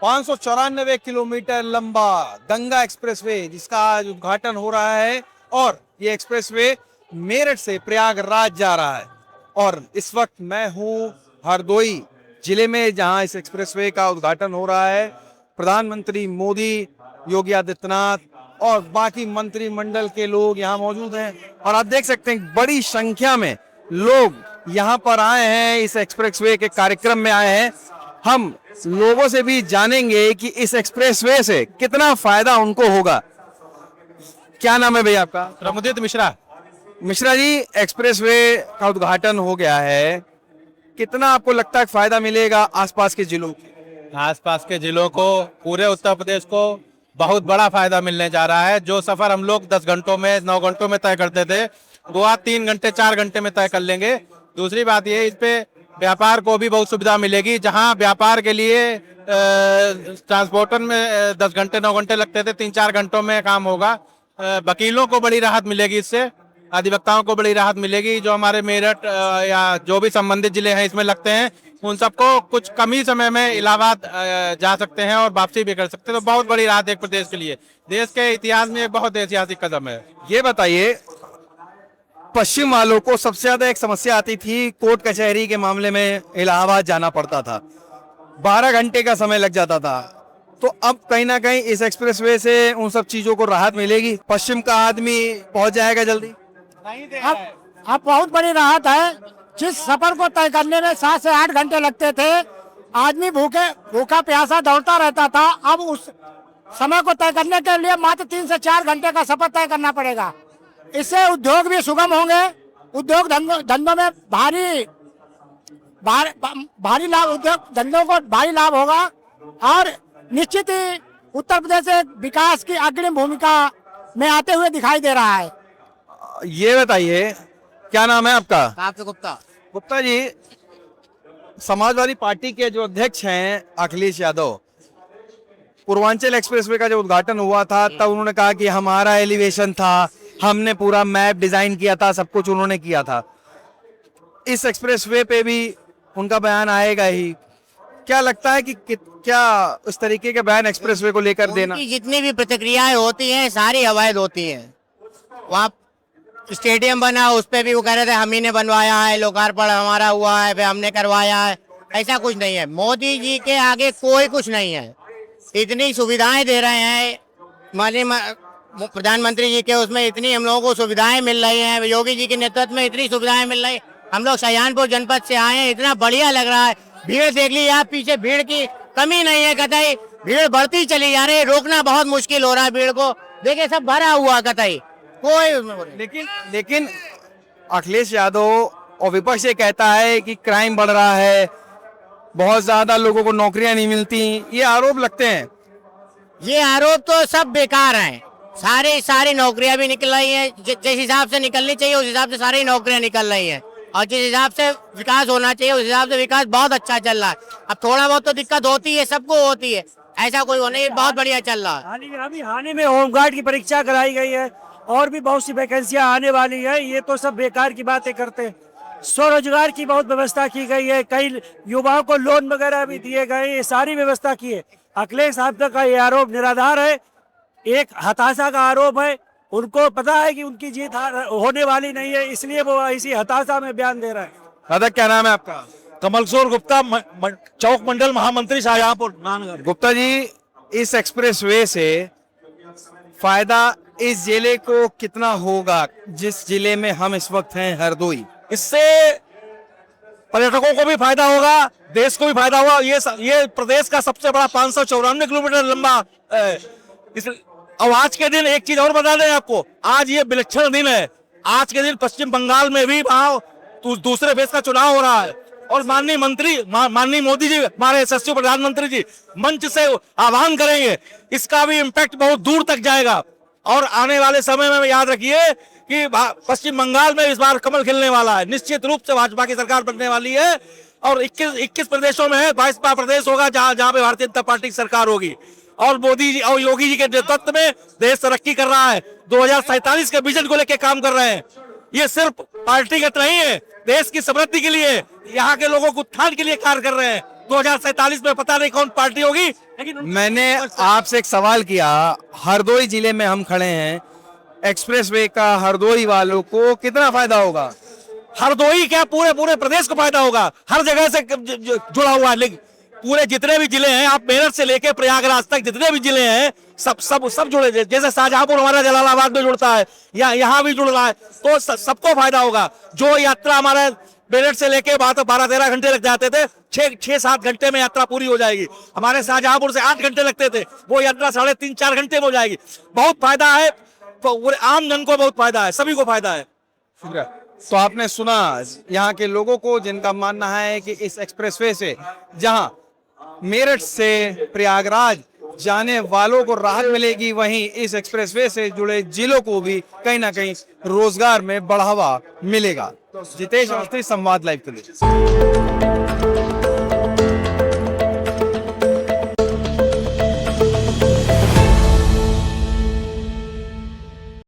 594 kilometre लंबा Ganga expressway जिसका आज उद्घाटन हो रहा है और ये एक्सप्रेसवे मेरठ से प्रयागराज जा रहा है। और इस वक्त मैं हूँ हरदोई जिले में जहां इस एक्सप्रेसवे का उद्घाटन हो रहा है। प्रधानमंत्री मोदी, योगी आदित्यनाथ और बाकी मंत्रिमंडल के लोग यहाँ मौजूद हैं और आप देख सकते हैं बड़ी संख्या में लोग यहाँ पर आए हैं, इस एक्सप्रेसवे के कार्यक्रम में आए हैं। हम लोगों से भी जानेंगे कि इस एक्सप्रेसवे से कितना फायदा उनको होगा। क्या नाम है भैया आपका? प्रमुदित मिश्रा। मिश्रा जी, एक्सप्रेसवे का उद्घाटन हो गया है, कितना आपको लगता है फायदा मिलेगा आसपास के जिलों को? आसपास के जिलों को, पूरे उत्तर प्रदेश को बहुत बड़ा फायदा मिलने जा रहा है। जो सफर हम लोग 10 घंटों में 9 घंटों में तय करते थे वो आज 3 घंटे 4 घंटे में तय कर लेंगे। दूसरी बात ये, इस पे व्यापार को भी बहुत सुविधा मिलेगी। जहां व्यापार के लिए ट्रांसपोर्टर में 10 घंटे 9 घंटे लगते थे, 3-4 घंटों में काम होगा। वकीलों को बड़ी राहत मिलेगी, इससे अधिवक्ताओं को बड़ी राहत मिलेगी। जो हमारे मेरठ या जो भी संबंधित जिले हैं इसमें लगते हैं, उन सबको कुछ कम ही समय में इलाहाबाद जा सकते हैं और वापसी भी कर सकते हैं। तो बहुत बड़ी राहत एक प्रदेश के लिए, देश के इतिहास में एक बहुत ऐतिहासिक कदम है। ये बताइए, पश्चिम वालों को सबसे ज्यादा एक समस्या आती थी, कोर्ट कचहरी के मामले में इलाहाबाद जाना पड़ता था, 12 घंटे का समय लग जाता था। तो अब कहीं ना कहीं इस एक्सप्रेसवे से उन सब चीजों को राहत मिलेगी, पश्चिम का आदमी पहुंच जाएगा जल्दी। अब बहुत बड़ी राहत है। जिस सफर को तय करने में 7 से 8 घंटे लगते थे, आदमी भूखा प्यासा दौड़ता रहता था, अब उस समय को तय करने के लिए मात्र 3 से 4 घंटे का सफर तय करना पड़ेगा। इससे उद्योग भी सुगम होंगे, उद्योग धंधों में भारी लाभ, उद्योग धंधों को भारी लाभ होगा और निश्चित ही उत्तर प्रदेश एक विकास की अग्रिम भूमिका में आते हुए दिखाई दे रहा है। ये बताइए, क्या नाम है आपका? गुप्ता। गुप्ता जी, समाजवादी पार्टी के जो अध्यक्ष हैं अखिलेश यादव, पूर्वांचल एक्सप्रेसवे का जब उद्घाटन हुआ था तब उन्होंने कहा कि हमारा एलिवेशन था, हमने पूरा मैप डिजाइन किया था, सब कुछ उन्होंने किया था। इस एक्सप्रेसवे पे भी उनका बयान आएगा ही। क्या लगता है कि क्या इस तरीके के बयान एक्सप्रेसवे को लेकर देना? जितनी भी प्रतिक्रियाएं होती हैं सारी अवैध होती हैं। वहाँ स्टेडियम बना, उस पे भी वो कह रहे थे हम ही ने बनवाया है, लोकार्पण हमारा हुआ है, फिर हमने करवाया है। ऐसा कुछ नहीं है, मोदी जी के आगे कोई कुछ नहीं है। इतनी सुविधाएं दे रहे हैं माननीय प्रधानमंत्री जी के, उसमें इतनी हम लोगों को सुविधाएं मिल रही हैं। योगी जी के नेतृत्व में इतनी सुविधाएं मिल रही। हम लोग शाहजहानपुर जनपद से आए हैं, इतना बढ़िया लग रहा है। भीड़ देख लीजिए आप, पीछे भीड़ की कमी नहीं है कतई, भीड़ बढ़ती चली जा रही है, रोकना बहुत मुश्किल हो रहा है भीड़ को। देखिए सब भरा हुआ कतई कोई। लेकिन अखिलेश यादव और विपक्ष ये कहता है कि क्राइम बढ़ रहा है, बहुत ज्यादा लोगों को नौकरियां नहीं मिलती, ये आरोप लगते हैं। ये आरोप तो सब बेकार हैं। सारी नौकरियां भी निकल रही हैं, जिस हिसाब से निकलनी चाहिए उस हिसाब से सारी नौकरियां निकल रही हैं, और जिस हिसाब से विकास होना चाहिए उस हिसाब से विकास बहुत अच्छा चल रहा है। अब थोड़ा बहुत तो दिक्कत होती है, सबको होती है, ऐसा कोई होने ही बहुत बढ़िया चल रहा है। अभी हानि में होमगार्ड की परीक्षा कराई गई है और भी बहुत सी वैकेंसियां आने वाली है। ये तो सब बेकार की बातें करते हैं। स्वरोजगार की बहुत व्यवस्था की गई है, कई युवाओं को लोन वगैरह भी दिए गए, ये सारी व्यवस्था की है। अखिलेश साहब का ये आरोप निराधार है, एक हताशा का आरोप है। उनको पता है कि उनकी जीत होने वाली नहीं है, इसलिए वो इसी हताशा में बयान दे रहे हैं। दादा, क्या नाम है आपका? कमल किशोर गुप्ता, चौक मंडल महामंत्री शाहजहांपुर नानगढ़। गुप्ता जी, इस एक्सप्रेसवे से फायदा इस जिले को कितना होगा, जिस जिले में हम इस वक्त हैं, हरदोई? इससे पर्यटकों को भी फायदा होगा, देश को भी फायदा होगा। ये प्रदेश का सबसे बड़ा 594 किलोमीटर लंबा और आज के दिन एक चीज और बता दें आपको, आज ये विलक्षण दिन है। आज के दिन पश्चिम बंगाल में भी वहां दूसरे फेज का चुनाव हो रहा है और माननीय मोदी जी, हमारे यशस्वी प्रधानमंत्री जी मंच से आह्वान करेंगे। इसका भी इम्पैक्ट बहुत दूर तक जाएगा और आने वाले समय में याद रखिए कि पश्चिम बंगाल में इस बार कमल खिलने वाला है। निश्चित रूप से भाजपा की सरकार बनने वाली है और 21 प्रदेशों में है, 22वां प्रदेश होगा जहां पे भारतीय जनता पार्टी की सरकार होगी। और मोदी जी और योगी जी के नेतृत्व में देश तरक्की कर रहा है, 2047 के विजन को लेकर काम कर रहे हैं। ये सिर्फ पार्टीगत नहीं है, देश की समृद्धि के लिए, यहाँ के लोगों को उत्थान के लिए कार्य कर रहे हैं। 2047 में पता नहीं कौन पार्टी होगी, लेकिन मैंने आपसे एक सवाल किया, हरदोई जिले में हम खड़े हैं, एक्सप्रेसवे का हरदोई वालों को कितना फायदा होगा? हरदोई क्या पूरे पूरे प्रदेश को फायदा होगा, हर जगह से जुड़ा हुआ है। लेकिन पूरे जितने भी जिले हैं, आप मेरठ से लेके प्रयागराज तक जितने भी जिले हैं, सब जुड़े। जैसे शाहजहांपुर हमारा जलालाबाद में जुड़ता है, या यहाँ भी जुड़ रहा है, तो सबको फायदा होगा। जो यात्रा हमारे मेरठ से लेके 12-13 घंटे लग जाते थे, 6-7 घंटे में यात्रा पूरी हो जाएगी। हमारे शाहजहांपुर से 8 घंटे लगते थे, वो यात्रा 3.5-4 घंटे में हो जाएगी। बहुत फायदा है, पूरे आम जन को बहुत फायदा है, सभी को फायदा है। शुक्रिया। तो आपने सुना यहाँ के लोगों को, जिनका मानना है कि इस एक्सप्रेसवे से जहां मेरठ से प्रयागराज जाने वालों को राहत मिलेगी, वहीं इस एक्सप्रेसवे से जुड़े जिलों को भी कहीं ना कहीं रोजगार में बढ़ावा मिलेगा। जितेश अवस्थी, संवाद लाइव के लिए।